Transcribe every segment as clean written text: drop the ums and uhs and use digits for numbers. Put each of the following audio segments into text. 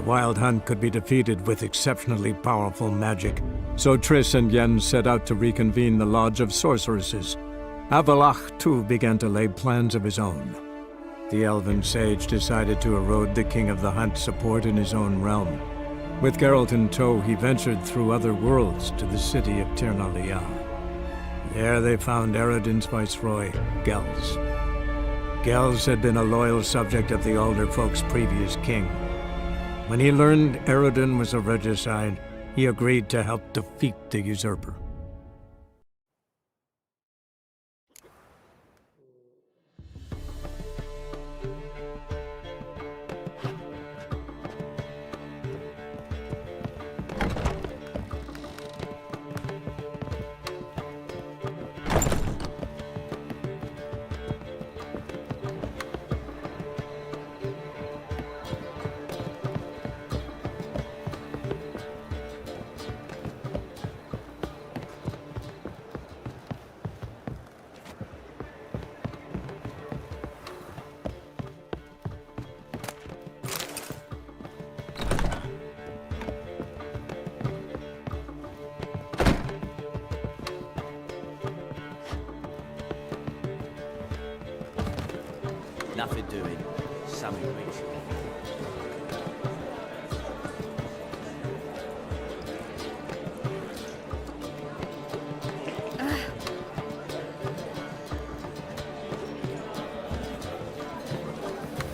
Wild Hunt could be defeated with exceptionally powerful magic, so Triss and Yen set out to reconvene the Lodge of Sorceresses. Avalach, too, began to lay plans of his own. The elven sage decided to erode the King of the Hunt's support in his own realm. With Geralt in tow, he ventured through other worlds to the city of Tirnalia. There they found Eredin's viceroy, Gels. Gels had been a loyal subject of the Alder folk's previous king. When he learned Eredin was a regicide, he agreed to help defeat the usurper. Nothing doing. Something reach.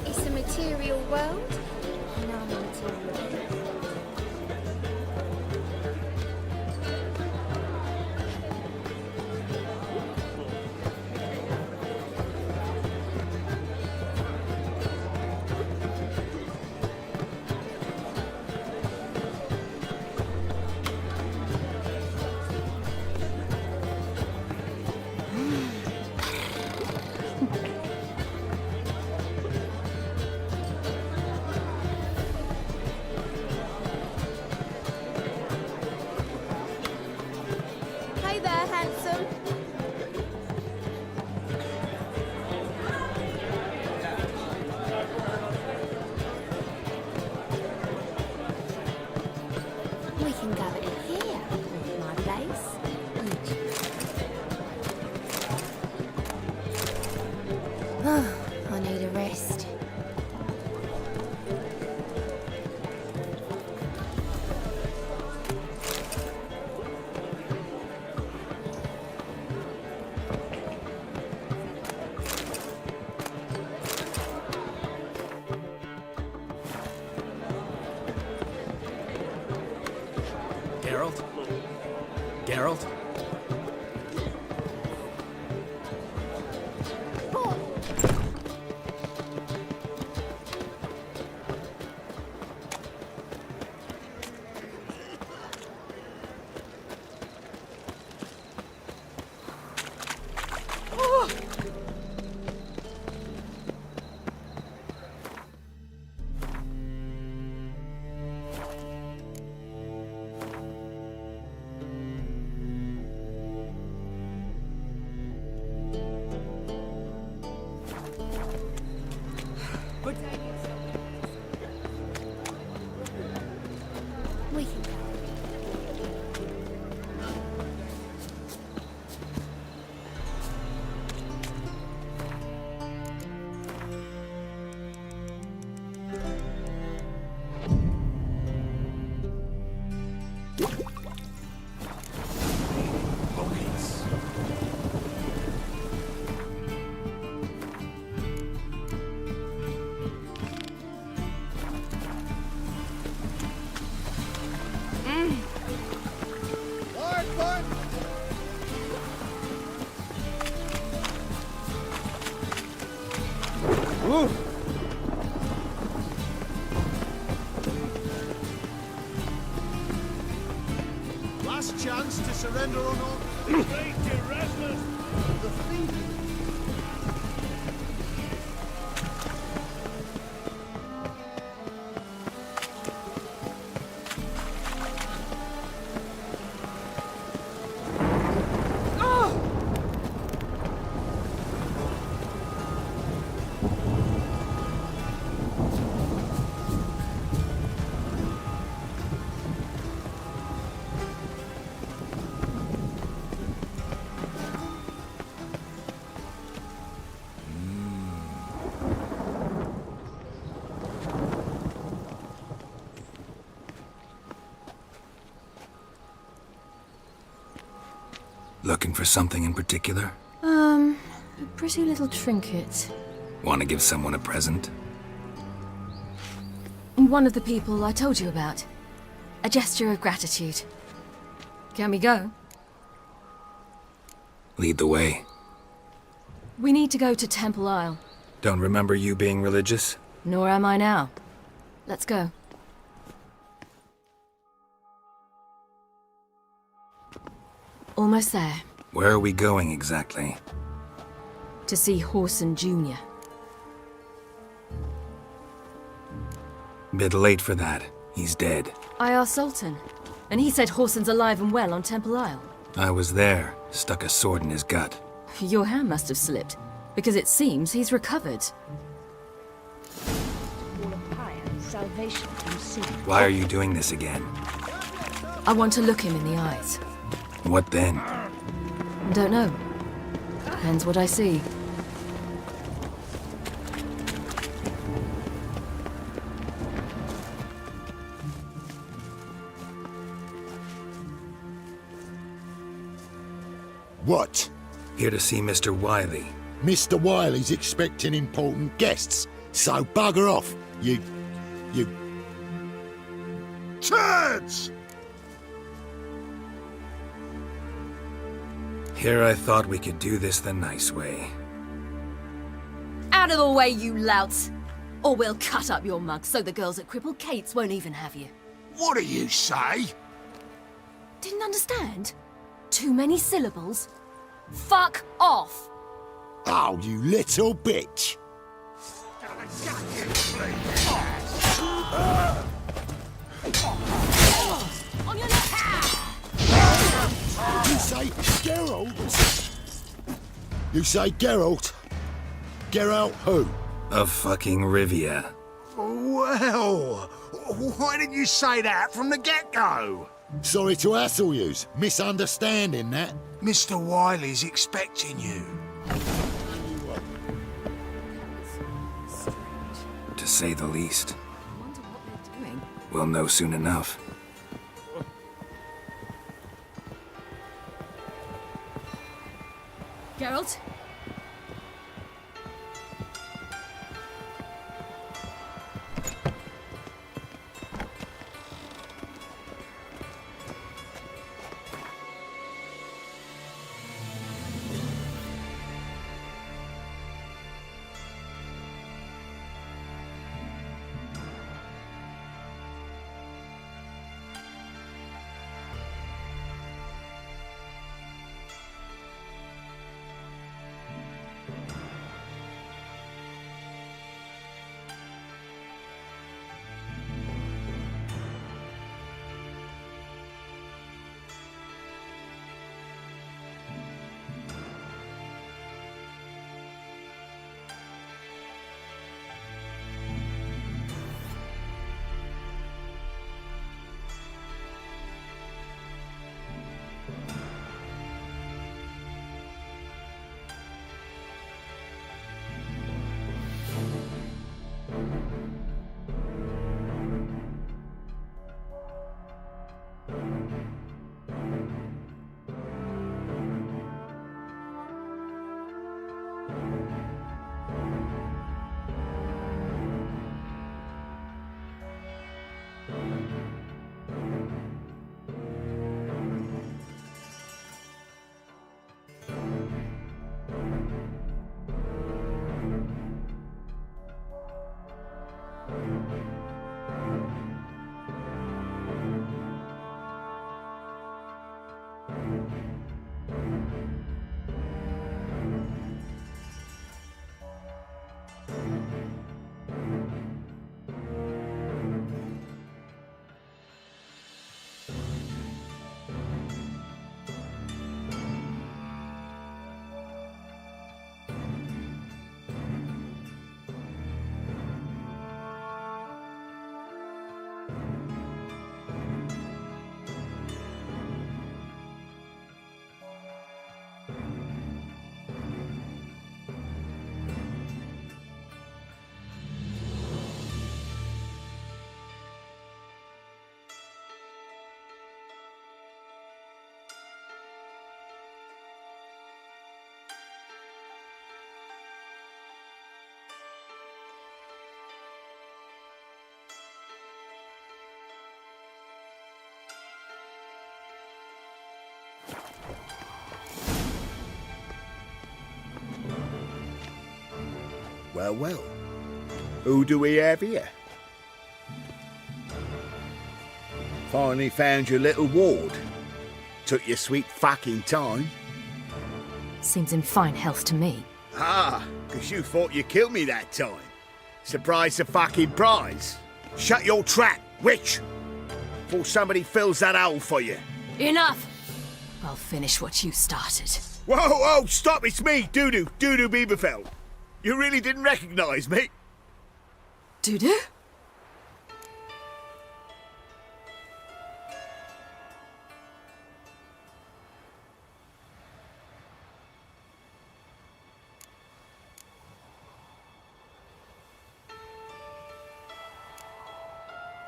It's a material world, and I'm a material being. Hey there, handsome. We can gather in here, my place. I need a rest. Geralt? Geralt? We can go. Pockets. Last chance to surrender or not. Great Erasmus! The thief! Looking for something in particular? A pretty little trinket. Want to give someone a present? One of the people I told you about. A gesture of gratitude. Can we go? Lead the way. We need to go to Temple Isle. Don't remember you being religious? Nor am I now. Let's go. Almost there. Where are we going exactly? To see Horson Jr. Bit late for that. He's dead. I asked Sultan, and he said Horson's alive and well on Temple Isle. I was there. Stuck a sword in his gut. Your hand must have slipped, because it seems he's recovered. Salvation from sin. Why are you doing this again? I want to look him in the eyes. What then? Don't know. Depends what I see. What? Here to see Mr. Wiley. Mr. Wiley's expecting important guests, so bugger off, you turds! Here I thought we could do this the nice way. Out of the way, you louts! Or we'll cut up your mug so the girls at Cripple Kate's won't even have you. What do you say? Didn't understand? Too many syllables? Fuck off! Oh, you little bitch! On your left! You say Geralt? You say Geralt? Geralt who? Of fucking Rivia. Well, why didn't you say that from the get-go? Sorry to hassle yous. Misunderstanding that. Mr. Wiley's expecting you. To say the least. I wonder what they're doing. We'll know soon enough. Geralt? Well, well. Who do we have here? Finally found your little ward. Took your sweet fucking time. Seems in fine health to me. Ah, 'cause you thought you killed me that time. Surprise the fucking prize. Shut your trap, witch! Before somebody fills that hole for you. Enough! I'll finish what you started. Whoa, whoa, stop, it's me, Doodoo Bieberfeld. You really didn't recognise me? Doo-doo?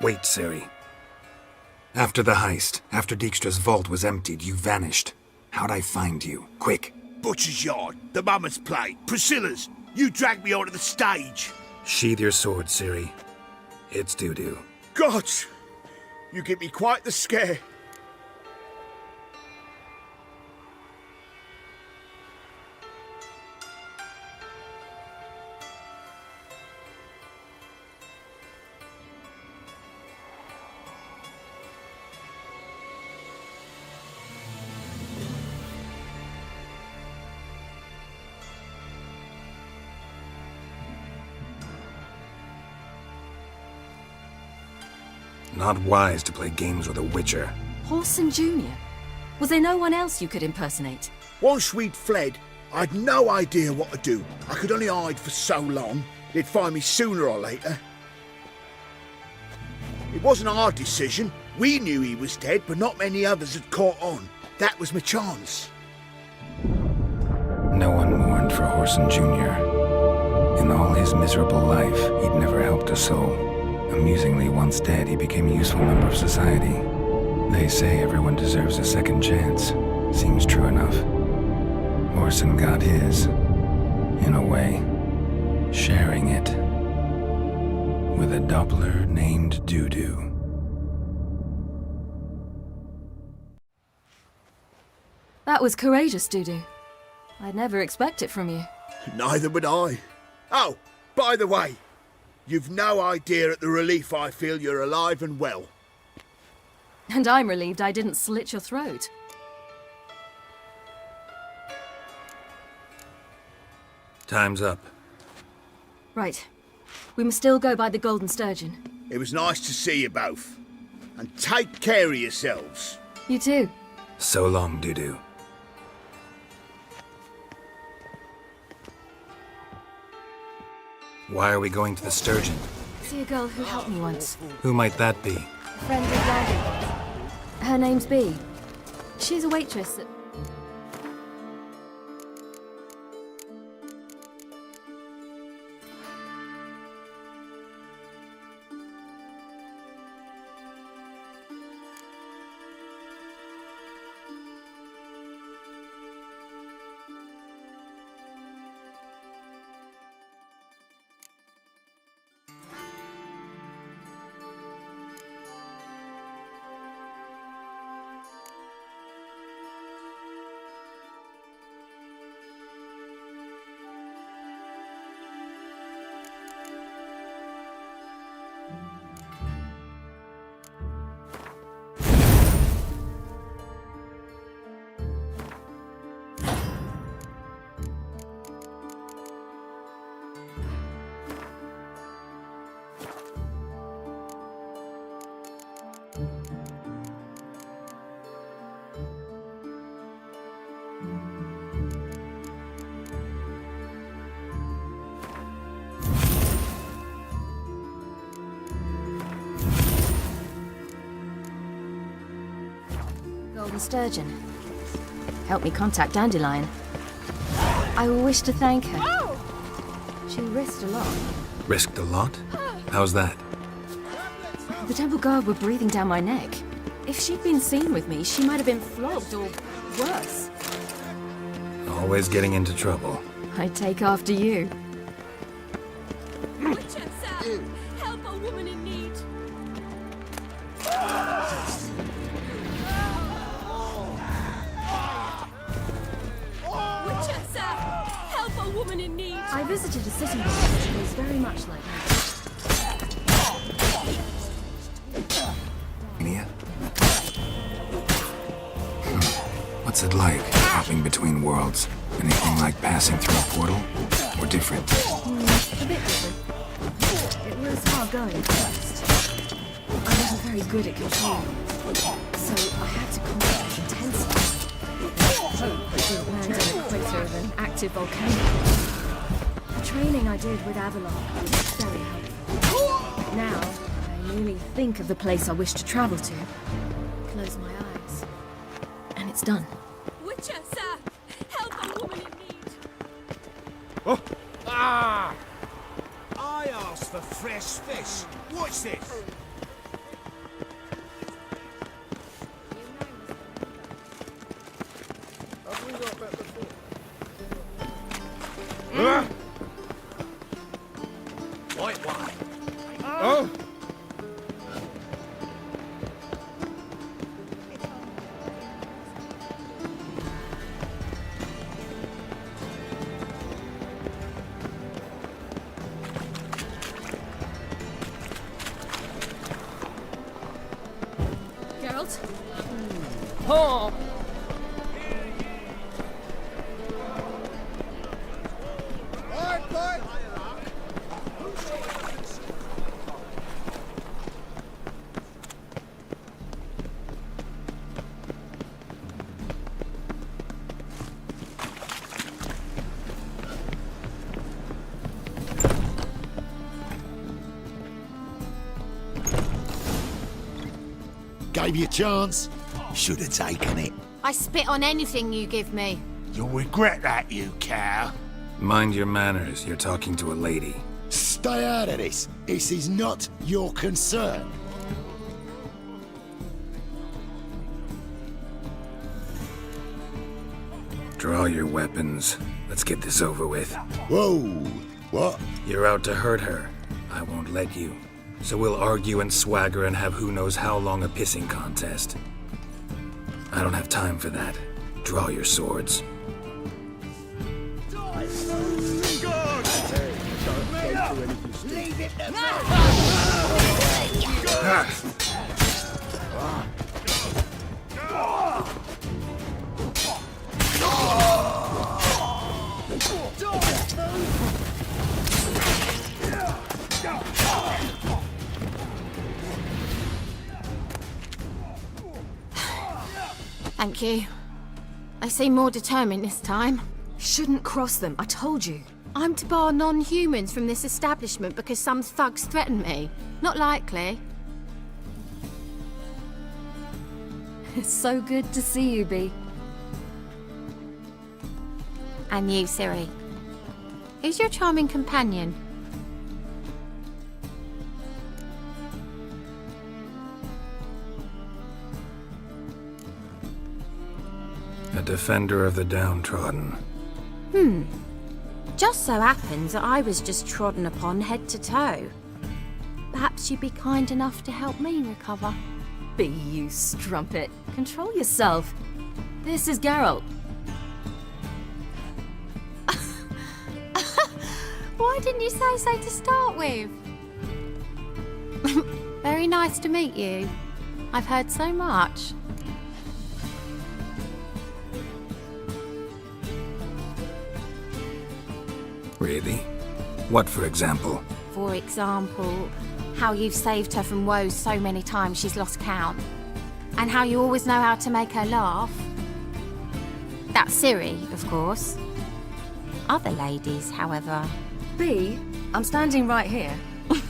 Wait, Ciri. After the heist, after Dijkstra's vault was emptied, you vanished. How'd I find you? Quick. Butcher's Yard, the Mama's Plate, Priscilla's. You dragged me onto the stage. Sheathe your sword, Ciri. It's Doo-doo. God, you give me quite the scare. Not wise to play games with a witcher. Horson Jr.? Was there no one else you could impersonate? Once we'd fled, I'd no idea what to do. I could only hide for so long. They'd find me sooner or later. It wasn't our decision. We knew he was dead, but not many others had caught on. That was my chance. No one mourned for Horson Jr. In all his miserable life, he'd never helped a soul. Amusingly, once dead, he became a useful member of society. They say everyone deserves a second chance. Seems true enough. Horson got his, in a way, sharing it with a Doppler named Doo-doo. That was courageous, Doo-doo. I'd never expect it from you. Neither would I. Oh, by the way, you've no idea at the relief I feel you're alive and well. And I'm relieved I didn't slit your throat. Time's up. Right. We must still go by the Golden Sturgeon. It was nice to see you both. And take care of yourselves. You too. So long, Doo-doo. Why are we going to the Sturgeon? See a girl who helped me once. Who might that be? A friend of Randy. Her name's Bee. She's a waitress at... Golden Sturgeon. Help me contact Dandelion. I will wish to thank her. She risked a lot. Risked a lot? How's that? The temple guard were breathing down my neck. If she'd been seen with me, she might have been flogged or worse. Always getting into trouble. I'd take after you. Help a woman in need. Winchester! Help a woman woman in need. I visited a city once that was very much like that. Mania? What's it like, hopping between worlds? Anything like passing through a portal? Or different? A bit different. It was hard going at first. I wasn't very good at controlling, so I had to concentrate intensely. Hope I didn't land in a crater of an active volcano. The training I did with Avalon was very helpful. Now, I merely think of the place I wish to travel to, close my eyes, and it's done. Witcher, sir! Help a woman in need! Ah! I asked for fresh fish. What's this? White wine. Oh! Geralt? Oh! Gave you a chance. Should have taken it. I spit on anything you give me. You'll regret that, you cow. Mind your manners, you're talking to a lady. Stay out of this. This is not your concern. Draw your weapons. Let's get this over with. Whoa. What? You're out to hurt her. I won't let you. So we'll argue and swagger and have who knows how long a pissing contest. I don't have time for that. Draw your swords. Thank you. They seem more determined this time. Shouldn't cross them, I told you. I'm to bar non-humans from this establishment because some thugs threaten me. Not likely. It's so good to see you, Bee. And you, Ciri. Who's your charming companion? A defender of the downtrodden. Just so happens that I was just trodden upon head to toe. Perhaps you'd be kind enough to help me recover. Bee, you strumpet. Control yourself. This is Geralt. Why didn't you say so to start with? Very nice to meet you. I've heard so much. Really? What, for example? For example, how you've saved her from woes so many times she's lost count. And how you always know how to make her laugh. That's Ciri, of course. Other ladies, however. Bee, I'm standing right here.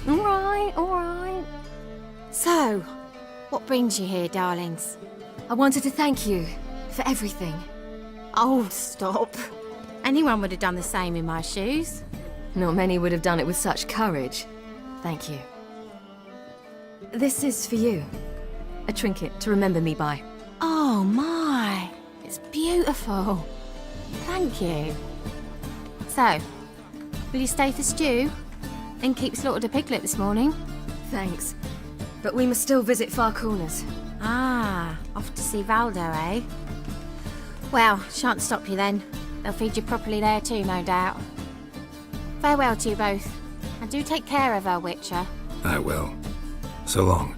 All right. So, what brings you here, darlings? I wanted to thank you for everything. Oh, stop. Anyone would have done the same in my shoes. Not many would have done it with such courage. Thank you. This is for you. A trinket to remember me by. Oh my, it's beautiful. Thank you. So, will you stay for stew? And keep slaughtered a piglet this morning? Thanks. But we must still visit Far Corners. Ah, off to see Valdo, eh? Well, shan't stop you then. They'll feed you properly there too, no doubt. Farewell to you both. And do take care of her, Witcher. I will. So long.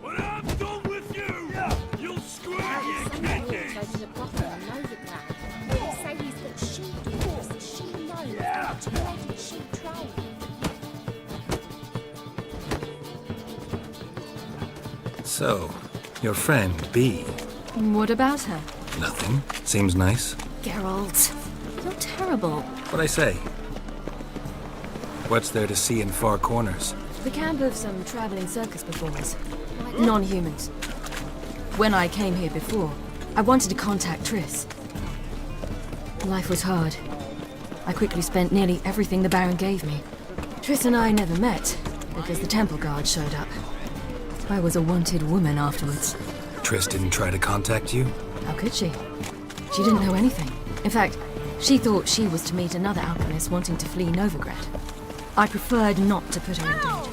When I'm done with you, you'll scream your kidneys! They say he's got sheep doors that she knows about to bloody sheep trade. So, your friend, B. What about her? Nothing. Seems nice. Geralt, you're terrible. What'd I say? What's there to see in far corners? The camp of some traveling circus performers. Non-humans. When I came here before, I wanted to contact Triss. Life was hard. I quickly spent nearly everything the Baron gave me. Triss and I never met, because the temple guard showed up. I was a wanted woman afterwards. Triss didn't try to contact you? How could she? She didn't know anything. In fact, she thought she was to meet another alchemist wanting to flee Novigrad. I preferred not to put her in danger.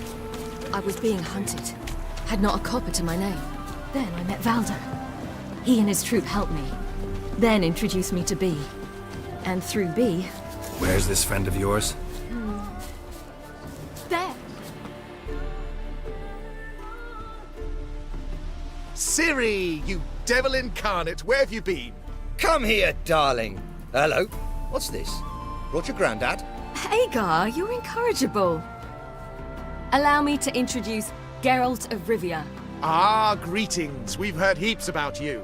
I was being hunted. Had not a copper to my name. Then I met Valdo. He and his troop helped me. Then introduced me to B. And through B... Where's this friend of yours? There! Ciri, you devil incarnate, where have you been? Come here, darling. Hello. What's this? Brought your granddad? Hagar, you're incorrigible. Allow me to introduce Geralt of Rivia. Ah, greetings. We've heard heaps about you.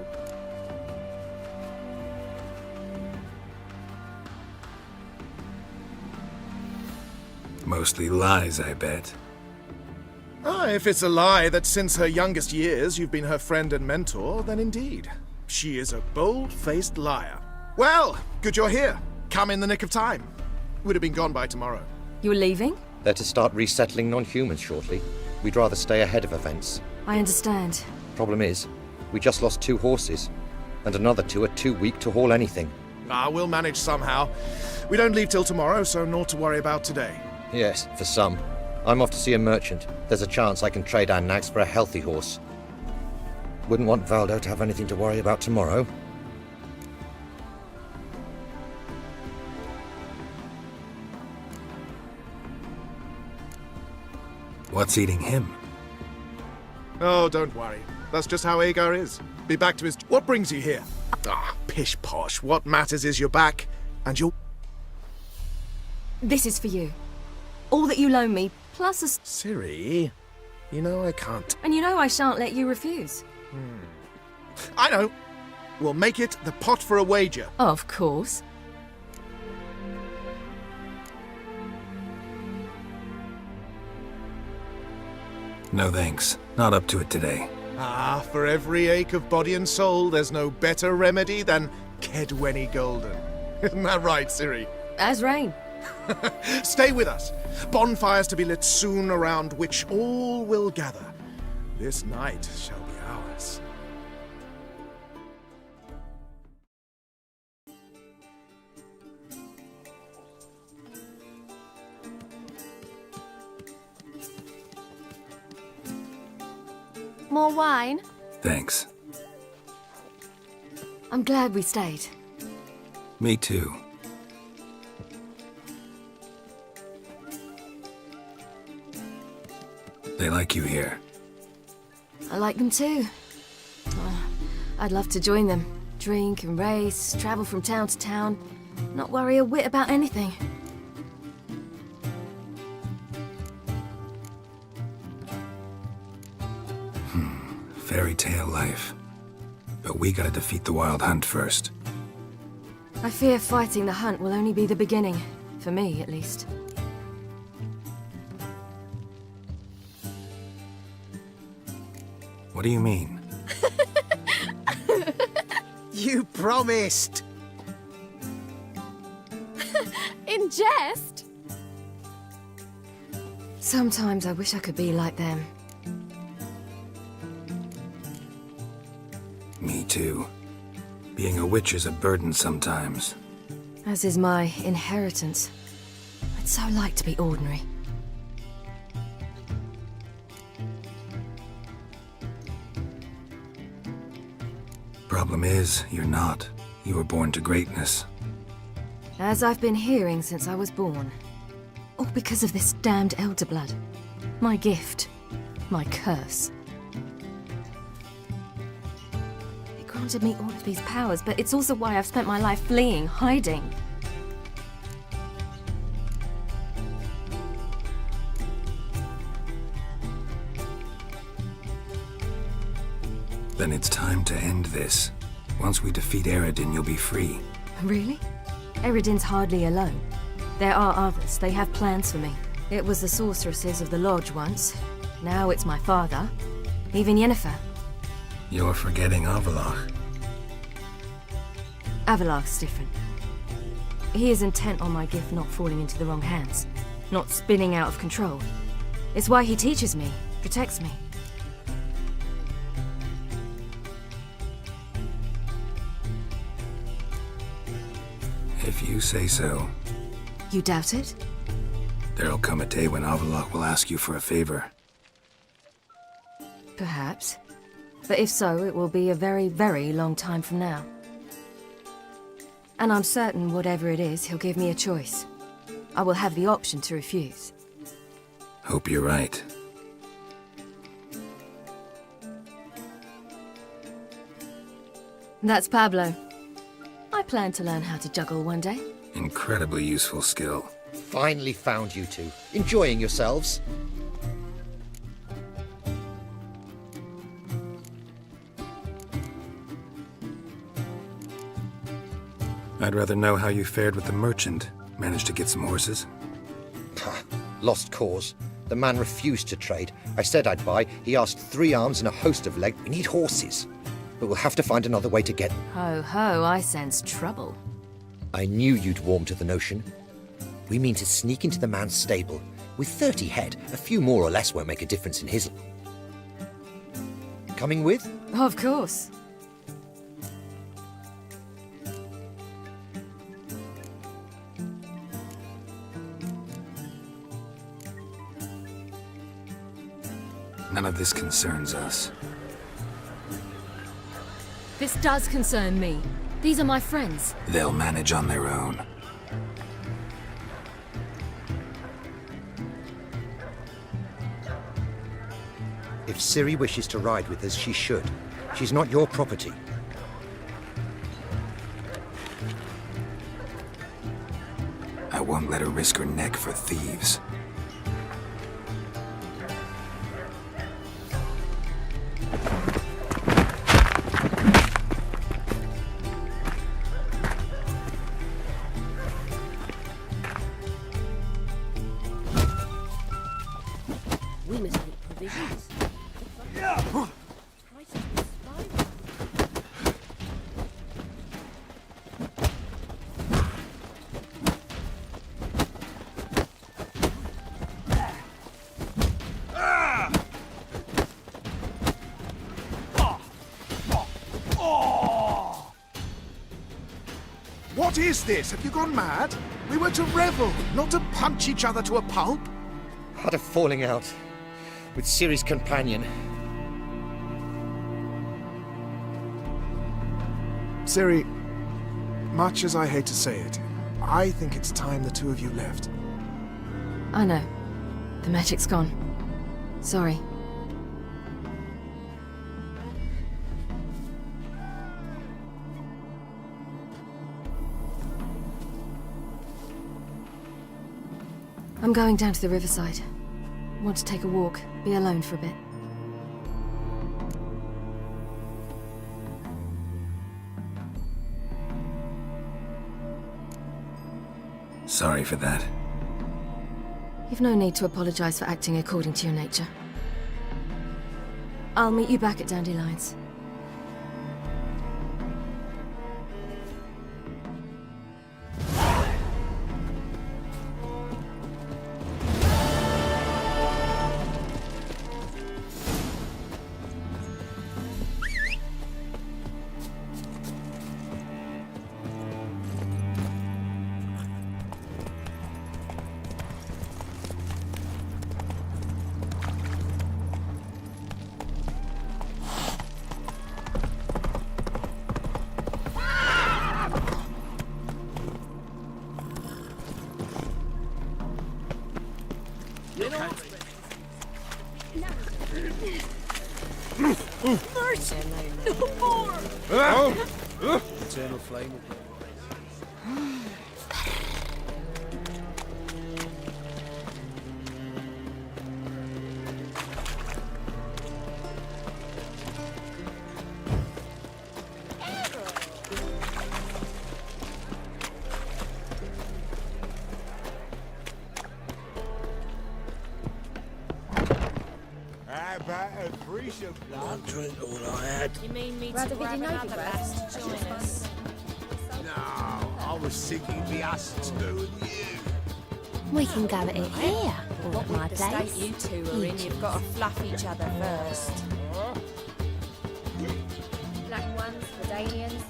Mostly lies, I bet. Ah, if it's a lie that since her youngest years you've been her friend and mentor, then indeed. She is a bold-faced liar. Well, good you're here. Come in the nick of time. Would have been gone by tomorrow. You're leaving? They're to start resettling non-humans shortly. We'd rather stay ahead of events. I understand. Problem is, we just lost 2 horses, and another 2 are too weak to haul anything. Ah, we'll manage somehow. We don't leave till tomorrow, so naught to worry about today. Yes, for some. I'm off to see a merchant. There's a chance I can trade our nags for a healthy horse. Wouldn't want Valdo to have anything to worry about tomorrow. What's eating him? Oh, don't worry. That's just how Agar is. Be back to his... What brings you here? Ah, pish-posh. What matters is you're back, and you'll... This is for you. All that you loan me, plus a... Ciri, you know I can't. And you know I shan't let you refuse. I know. We'll make it the pot for a wager. Of course. No thanks. Not up to it today. Ah, for every ache of body and soul, there's no better remedy than Kedwenny Golden. Isn't that right, Ciri? As rain. Stay with us. Bonfires to be lit soon around which all will gather. This night shall be ours. More wine? Thanks. I'm glad we stayed. Me too. They like you here. I like them too. Oh, I'd love to join them. Drink and race, travel from town to town. Not worry a whit about anything. Fairy tale life. But we gotta defeat the Wild Hunt first. I fear fighting the hunt will only be the beginning. For me, at least. What do you mean? You promised! In jest? Sometimes I wish I could be like them. Me too. Being a witch is a burden sometimes. As is my inheritance. I'd so like to be ordinary. Problem is, you're not. You were born to greatness. As I've been hearing since I was born. All because of this damned elder blood. My gift. My curse. It granted me all of these powers, but it's also why I've spent my life fleeing, hiding. Then it's time to end this. Once we defeat Eredin, you'll be free. Really? Eredin's hardly alone. There are others. They have plans for me. It was the sorceresses of the Lodge once. Now it's my father. Even Yennefer. You're forgetting Avalach. Avalach's different. He is intent on my gift not falling into the wrong hands. Not spinning out of control. It's why he teaches me, protects me. If you say so. You doubt it? There'll come a day when Avalach will ask you for a favor. Perhaps. But if so, it will be a very, very long time from now. And I'm certain whatever it is, he'll give me a choice. I will have the option to refuse. Hope you're right. That's Pablo. I plan to learn how to juggle one day. Incredibly useful skill. Finally found you two. Enjoying yourselves? I'd rather know how you fared with the merchant. Managed to get some horses? Lost cause. The man refused to trade. I said I'd buy. He asked 3 arms and a host of legs. We need horses. But we'll have to find another way to get them. Ho ho, I sense trouble. I knew you'd warm to the notion. We mean to sneak into the man's stable. With 30 head, a few more or less won't make a difference in his... Coming with? Of course. None of this concerns us. This does concern me. These are my friends. They'll manage on their own. If Ciri wishes to ride with us, she should. She's not your property. I won't let her risk her neck for thieves. We must make provisions. Prices will spiral. What is this? Have you gone mad? We were to revel, not to punch each other to a pulp. Had a falling out with Ciri's companion. Ciri, much as I hate to say it, I think it's time the two of you left. I know. The magic's gone. Sorry. I'm going down to the riverside. Want to take a walk, be alone for a bit. Sorry for that. You've no need to apologize for acting according to your nature. I'll meet you back at Dandelions. Mercy! No more! Eternal flame will drink all I had. You mean me to Rather grab video another lass to join us? No, I was thinking the us two and you. We can go at it here, or What at my with the state place. you two are in, you've got to fluff each other first. Black ones, Redanians.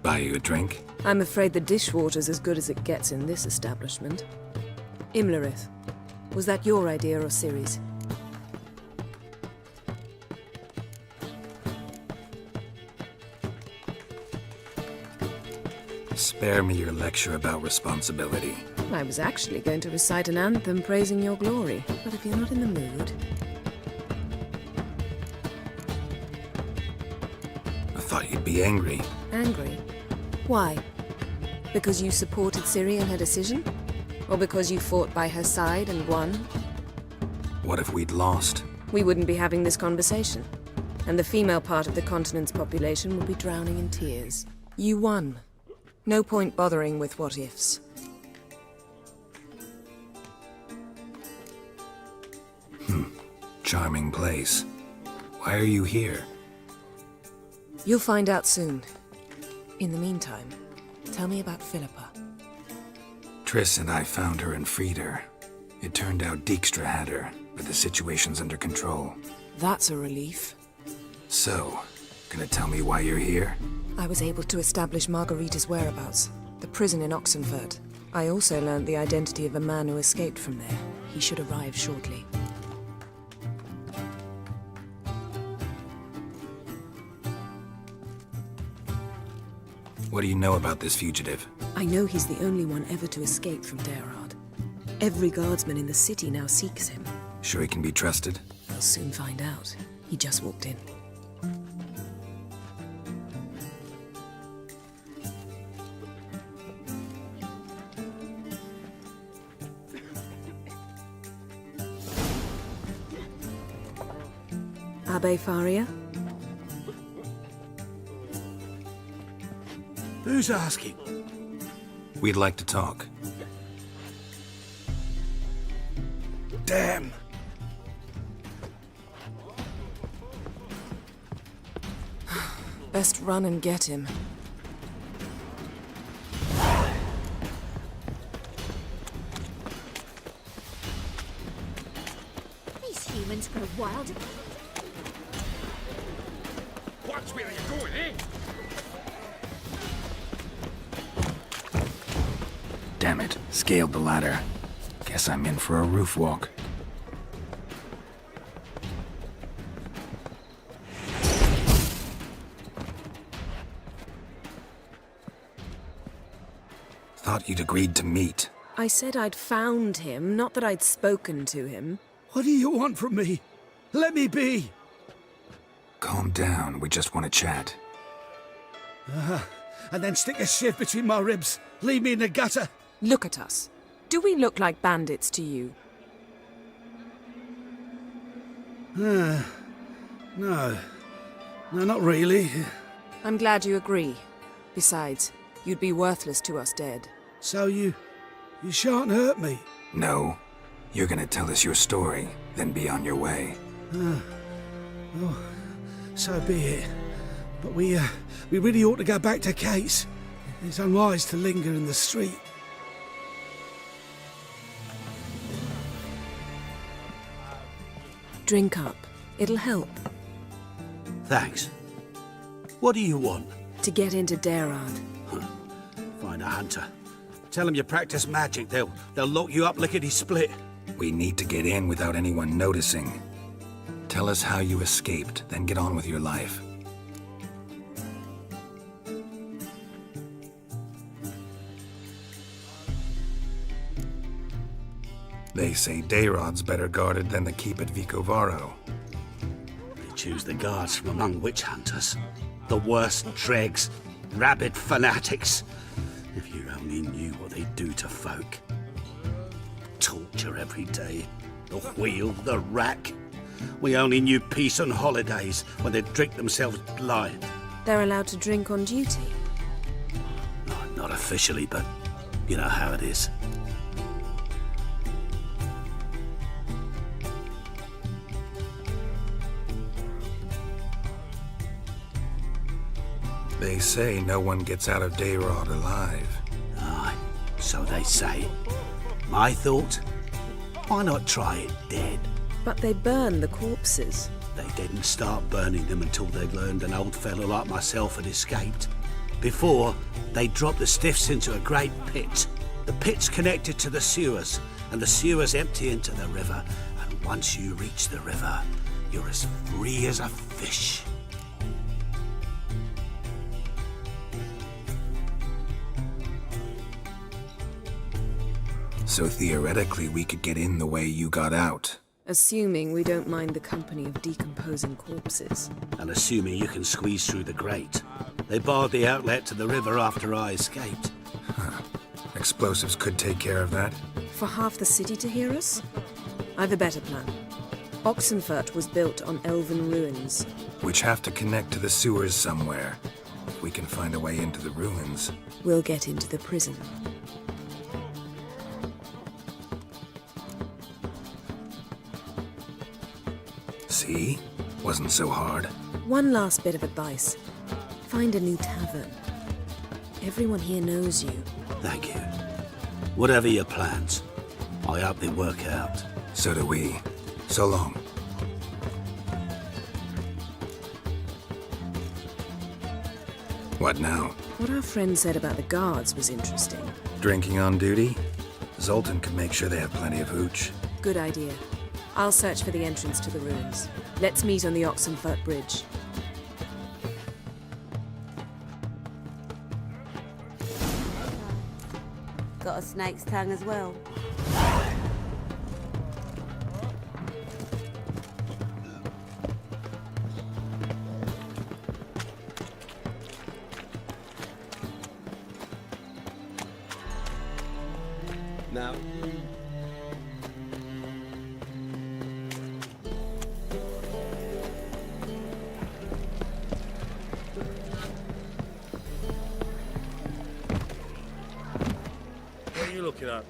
Buy you a drink? I'm afraid the dishwater's as good as it gets in this establishment. Imlerith, was that your idea or Ciri's? Spare me your lecture about responsibility. I was actually going to recite an anthem praising your glory, but if you're not in the mood... I thought you'd be angry. Angry? Why? Because you supported Ciri in her decision? Or because you fought by her side and won? What if we'd lost? We wouldn't be having this conversation. And the female part of the continent's population would be drowning in tears. You won. No point bothering with what-ifs. Charming place. Why are you here? You'll find out soon. In the meantime, tell me about Philippa. Triss and I found her and freed her. It turned out Dijkstra had her, but the situation's under control. That's a relief. So, gonna tell me why you're here? I was able to establish Margarita's whereabouts, the prison in Oxenfurt. I also learned the identity of a man who escaped from there. He should arrive shortly. What do you know about this fugitive? I know he's the only one ever to escape from Derard. Every guardsman in the city now seeks him. Sure he can be trusted? We'll soon find out. He just walked in. Abbe Faria? Who's asking? We'd like to talk. Damn. Best run and get him. These humans grow wild. Watch where you're going, eh? Damn it, scaled the ladder. Guess I'm in for a roof walk. Thought you'd agreed to meet. I said I'd found him, not that I'd spoken to him. What do you want from me? Let me be. Calm down, we just want to chat. And then stick a sieve between my ribs. Leave me in the gutter. Look at us. Do we look like bandits to you? No. No, not really. I'm glad you agree. Besides, you'd be worthless to us dead. So you shan't hurt me. No. You're gonna tell us your story, then be on your way. Oh, so be it. But we really ought to go back to Kate's. It's unwise to linger in the street. Drink up. It'll help. Thanks. What do you want? To get into Derard. Find a hunter. Tell them you practice magic. They'll lock you up lickety-split. We need to get in without anyone noticing. Tell us how you escaped, then get on with your life. They say Dayrod's better guarded than the keep at Vicovaro. They choose the guards from among witch hunters. The worst dregs, rabid fanatics. If you only knew what they do to folk. Torture every day. The wheel, the rack. We only knew peace on holidays when they'd drink themselves blind. They're allowed to drink on duty? No, not officially, but you know how it is. They say no one gets out of Dayrod alive. Aye, so they say. My thought? Why not try it dead? But they burn the corpses. They didn't start burning them until they'd learned an old fellow like myself had escaped. Before, they dropped the stiffs into a great pit. The pit's connected to the sewers, and the sewers empty into the river. And once you reach the river, you're as free as a fish. So theoretically, we could get in the way you got out. Assuming we don't mind the company of decomposing corpses. And assuming you can squeeze through the grate. They barred the outlet to the river after I escaped. Huh. Explosives could take care of that? For half the city to hear us? I've a better plan. Oxenfurt was built on elven ruins. Which have to connect to the sewers somewhere. If we can find a way into the ruins. We'll get into the prison. See? Wasn't so hard. One last bit of advice. Find a new tavern. Everyone here knows you. Thank you. Whatever your plans, I hope they work out. So do we. So long. What now? What our friend said about the guards was interesting. Drinking on duty? Zoltan can make sure they have plenty of hooch. Good idea. I'll search for the entrance to the ruins. Let's meet on the Oxenfurt Bridge. Got a snake's tongue as well. Now... What are you looking at?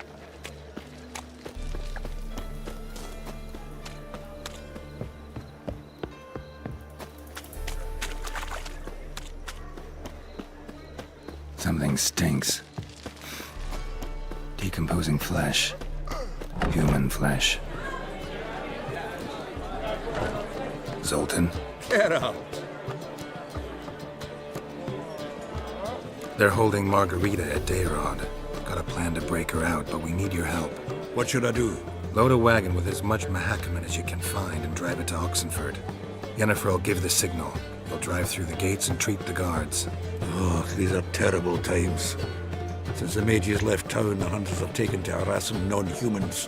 Something stinks. Decomposing flesh. Human flesh. Zoltan? Get out! They're holding Margarita at Dayrod. Got a plan to break her out, but we need your help. What should I do? Load a wagon with as much Mahakaman as you can find and drive it to Oxenfurt. Yennefer will give the signal. You'll drive through the gates and treat the guards. Oh, these are terrible times. Since the mages left town, the hunters have taken to harassing non-humans.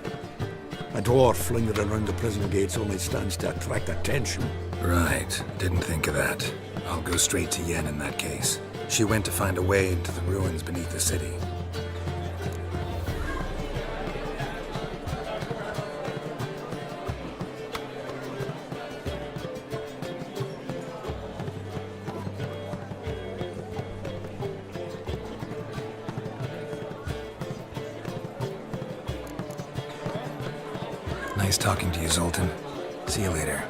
A dwarf lingering around the prison gates only stands to attract attention. Right. Didn't think of that. I'll go straight to Yen in that case. She went to find a way into the ruins beneath the city. Nice talking to you, Zoltan. See you later.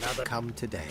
Another come today.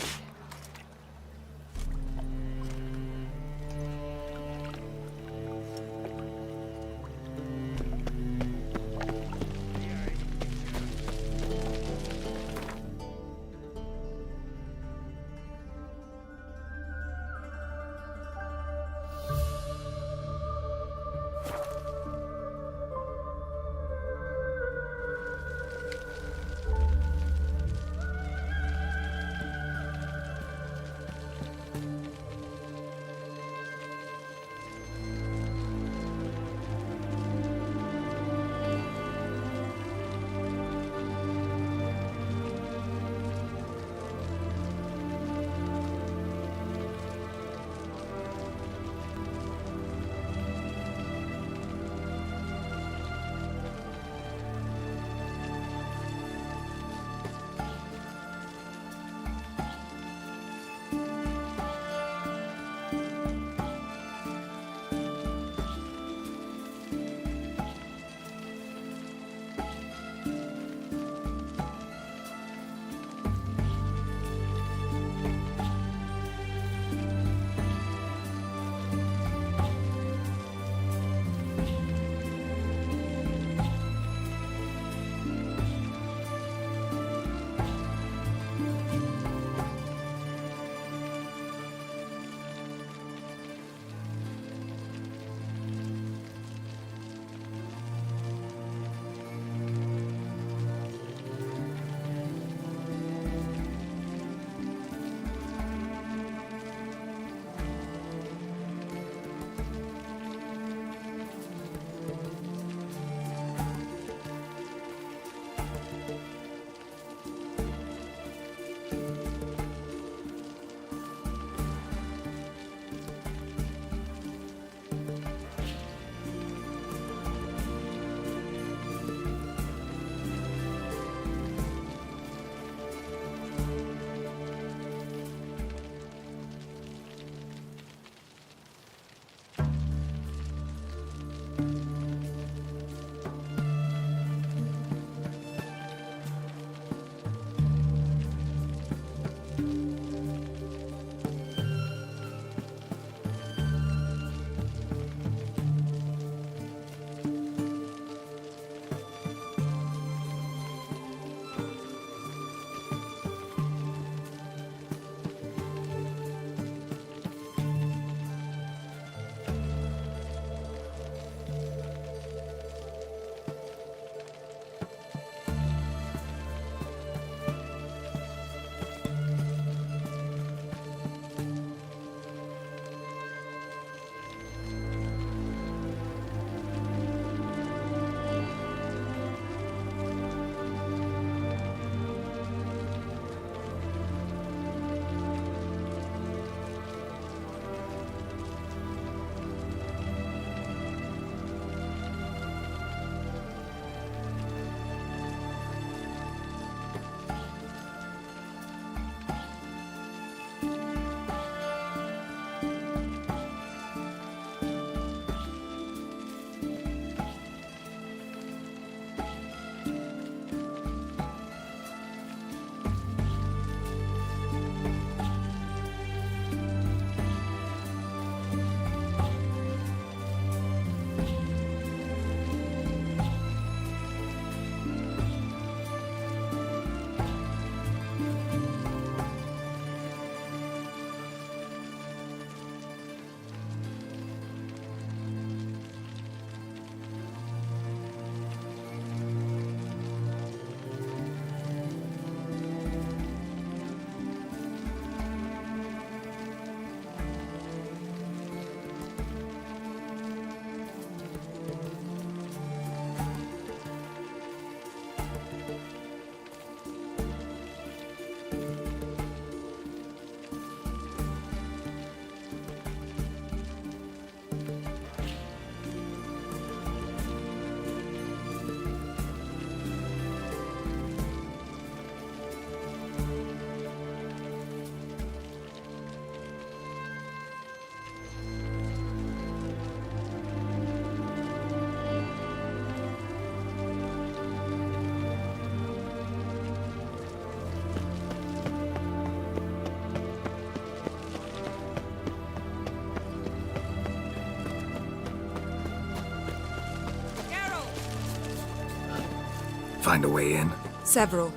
Find a way in? Several.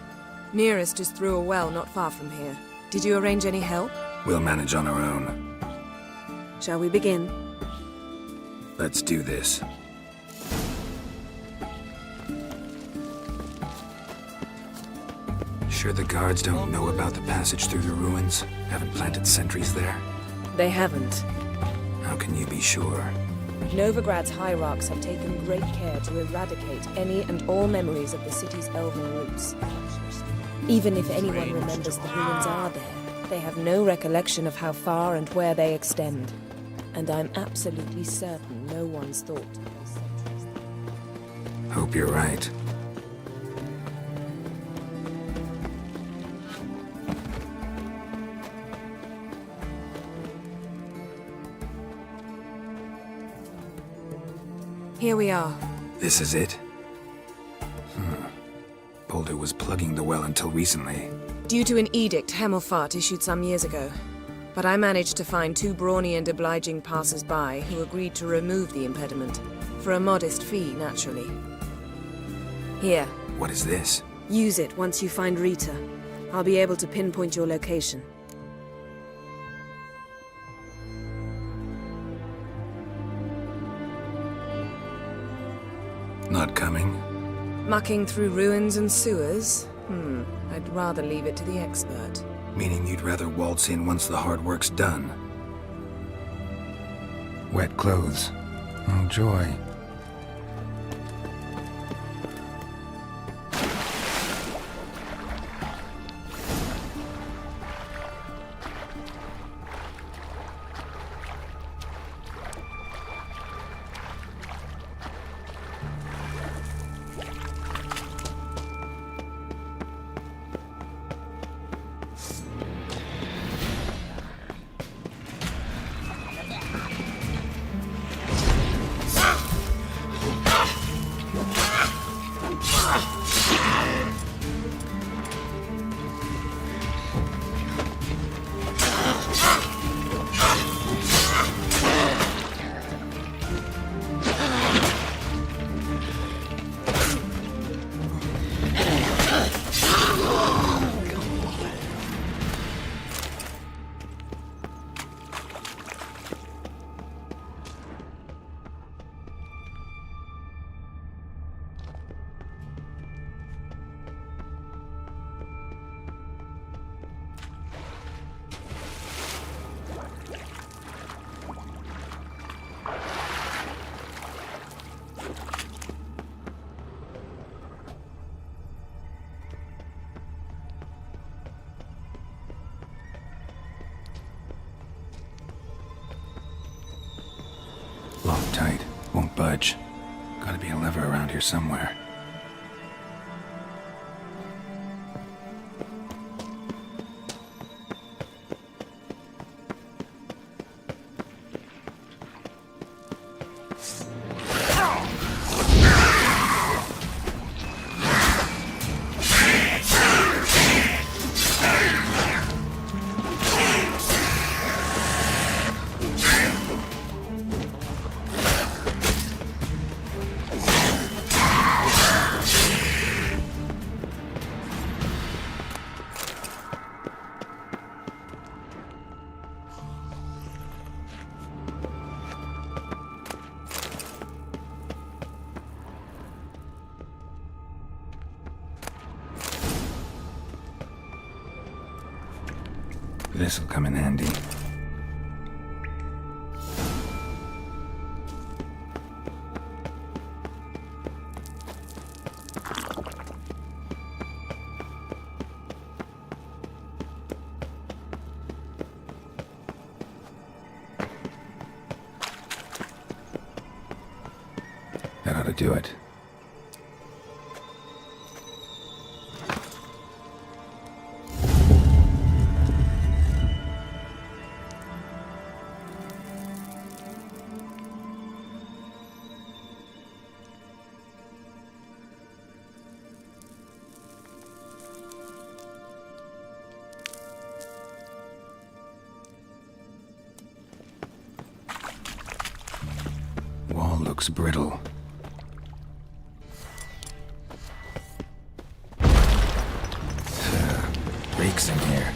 Nearest is through a well not far from here. Did you arrange any help? We'll manage on our own. Shall we begin? Let's do this. Sure the guards don't know about the passage through the ruins? Haven't planted sentries there? They haven't. How can you be sure? Novigrad's hierarchs have taken great care to eradicate any and all memories of the city's elven roots. Even if anyone remembers the ruins are there, they have no recollection of how far and where they extend. And I'm absolutely certain no one's thought to place sentries there. Hope you're right. Here we are. This is it? Boulder was plugging the well until recently. Due to an edict Hemelfart issued some years ago. But I managed to find 2 brawny and obliging passers-by who agreed to remove the impediment. For a modest fee, naturally. Here. What is this? Use it once you find Rita. I'll be able to pinpoint your location. Not coming? Mucking through ruins and sewers? I'd rather leave it to the expert. Meaning you'd rather waltz in once the hard work's done. Wet clothes. Oh, joy. Locked tight. Won't budge. Gotta be a lever around here somewhere. This'll come in handy. That ought to do it. Wall looks brittle. fixing here?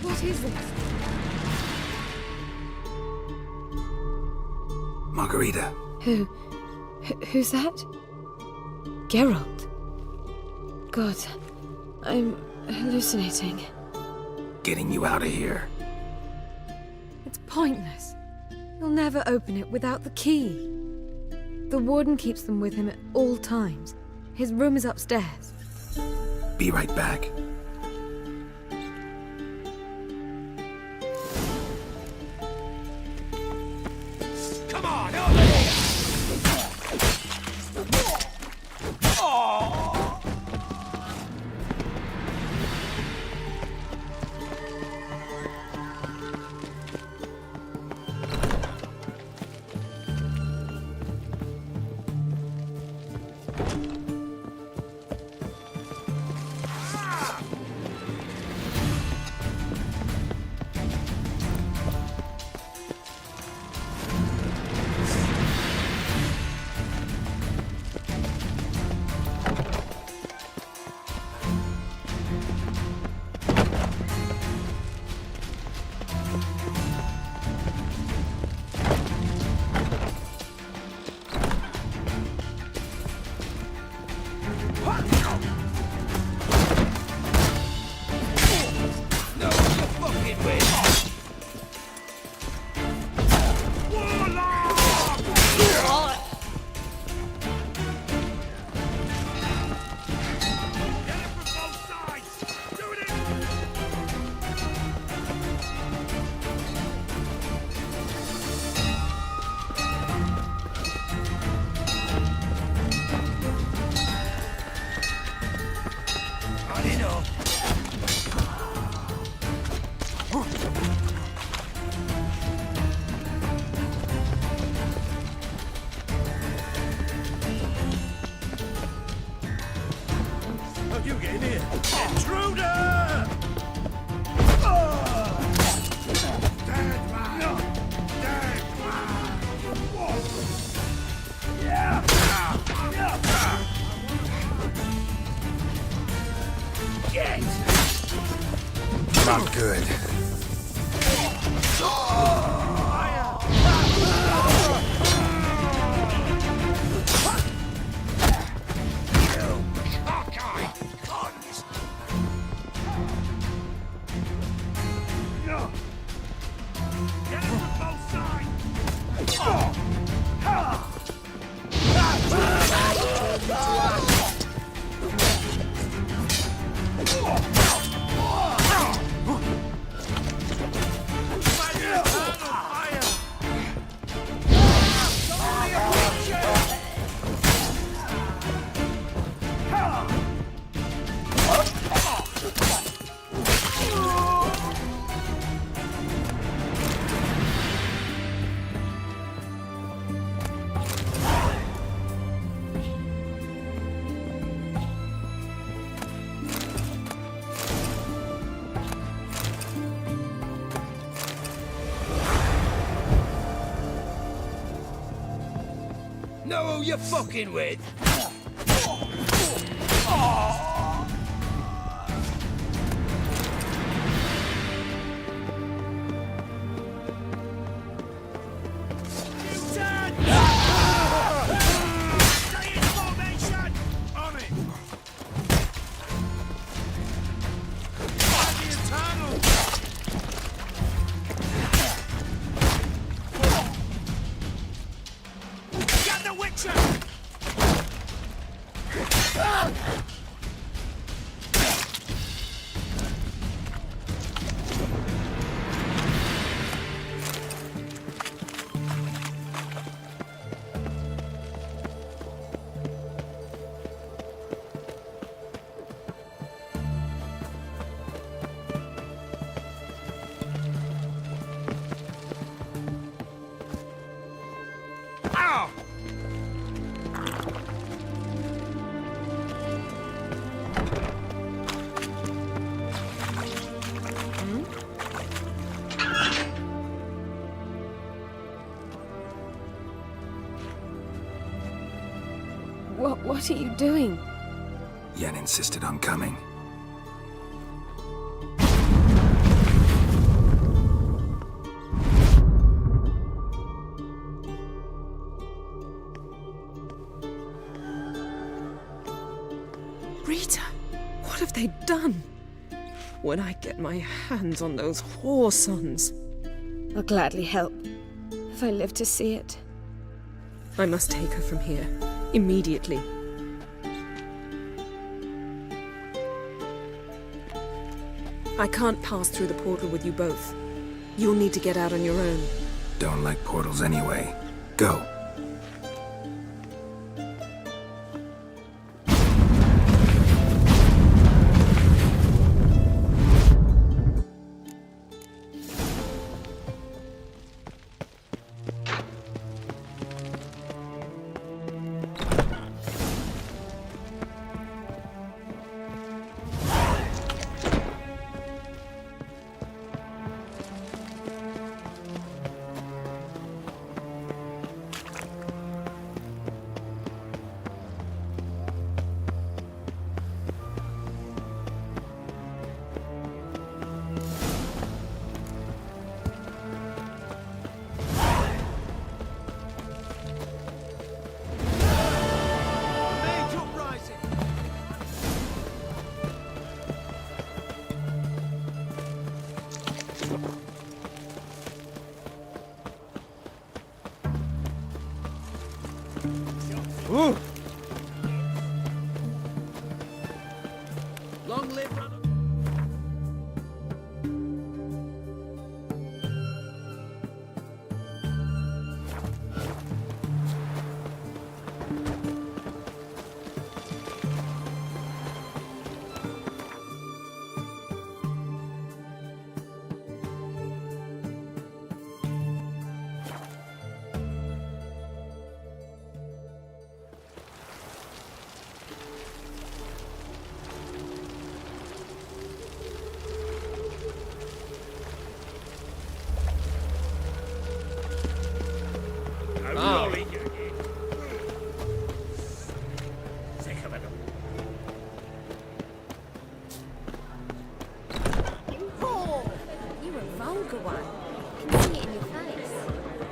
What is this? Margarita. Who's that? Geralt. God, I'm hallucinating. Getting you out of here. It's pointless. He'll never open it without the key. The warden keeps them with him at all times. His room is upstairs. Be right back. Come on, over here! Oh! You get in here! Intruder! Dead man! Dead man! Yeah! Get! Not good. Know who you're fucking with? What are you doing? Yen insisted on coming. Rita, what have they done? When I get my hands on those whoresons, I'll gladly help, if I live to see it. I must take her from here, immediately. I can't pass through the portal with you both. You'll need to get out on your own. Don't like portals anyway. Go. Long live Rannoch.